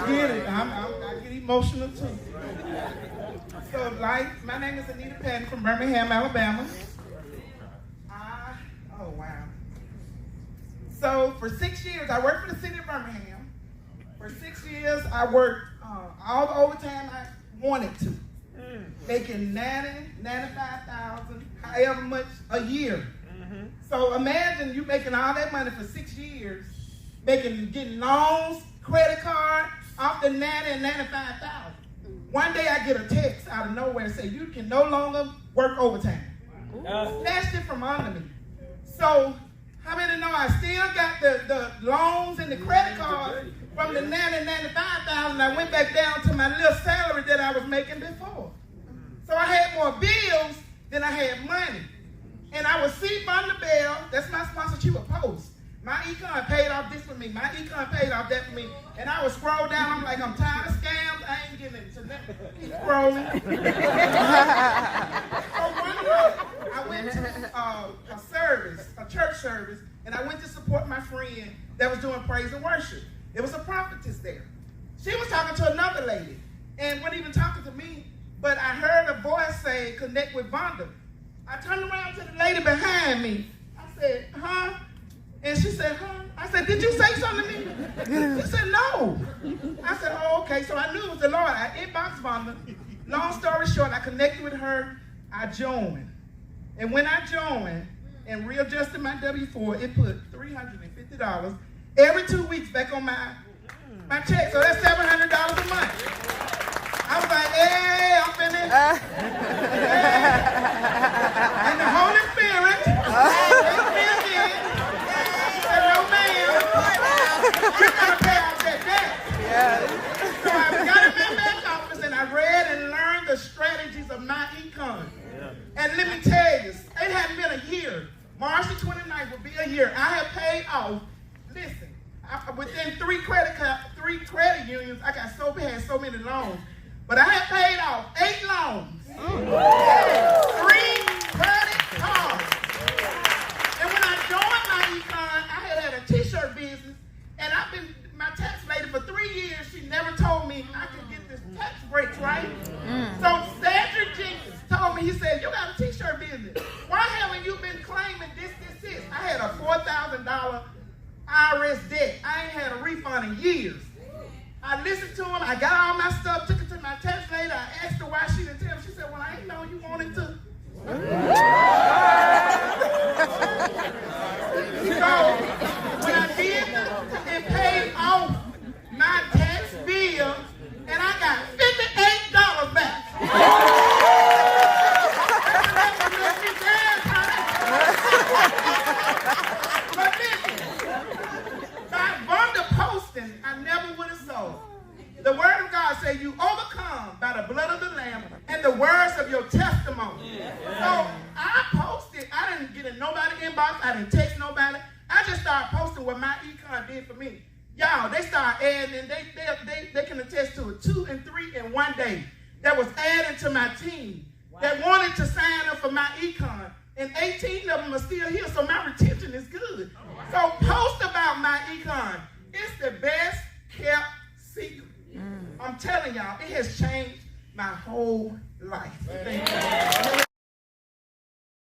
get it. I get emotional too. So, my name is Anita Patton from Birmingham, Alabama. Oh, wow. So, for 6 years, I worked for the city of Birmingham. For 6 years, I worked all the overtime I wanted to. Making $95,000, however much a year. So imagine you making all that money for 6 years, getting loans, credit card, off the $90,000 and $95,000. One day I get a text out of nowhere and say, you can no longer work overtime. Snatched it from under me. So how many know I still got the loans and the credit card from the $90,000 and $95,000? I went back down to my little salary that I was making before. So I had more bills than I had money. And I would see Von the Bell, that's my sponsor, she would post. My econ paid off this for me. My econ paid off that for me. And I would scroll down, I'm like, I'm tired of scams, I ain't getting into nothing. Keep scrolling. So one day, I went to a church service, and I went to support my friend that was doing praise and worship. There was a prophetess there. She was talking to another lady, and wasn't even talking to me, but I heard a voice say, connect with Vonda. I turned around to the lady behind me. I said, huh? And she said, huh? I said, did you say something to me? She said, no. I said, oh, okay. So I knew it was the Lord. I inboxed Vonda. Long story short, I connected with her. I joined. And when I joined and readjusted my W-4, it put $350 every 2 weeks back on my check. So that's $700 a month. I was like, hey, I'm finished. And the Holy Spirit, wakes me again. He said, no, ma'am, you're going to pay off that debt. So I got in my back office and I read and learned the strategies of my econ. And let me tell you, it hadn't been a year. March the 29th will be a year. I have paid off, listen, within three credit unions, I had so many loans. But I had paid off 8 loans, 3 credit cards. And when I joined my econ, I had a t-shirt business, and I've been my tax lady for 3 years. She never told me I could get this tax breaks, right? So Cedric Jenkins told me, he said, you got a t-shirt business. Why haven't you been claiming this? I had a $4,000 IRS debt. I ain't had a refund in years. I listened to him. I got all my stuff, took it to my tax lady. I asked her why she didn't tell me. She said, well, I ain't know you wanted to. So when I did and paid off my tax bill, and I got $58 back. But listen, by Vonda posting, I never would have sold. The word of God says you overcome by the blood of the Lamb and the words of your testimony. So I posted. I didn't get in nobody's inbox. I didn't text nobody. I just started posting what my econ did for me. Y'all, they started adding, and they can attest to it, 2 and 3 in one day. That was adding to my team that wanted to sign up for my econ. And 18 of them are still here, so my retention is good. So post about my econ. It's the best kept secret. I'm telling y'all, it has changed my whole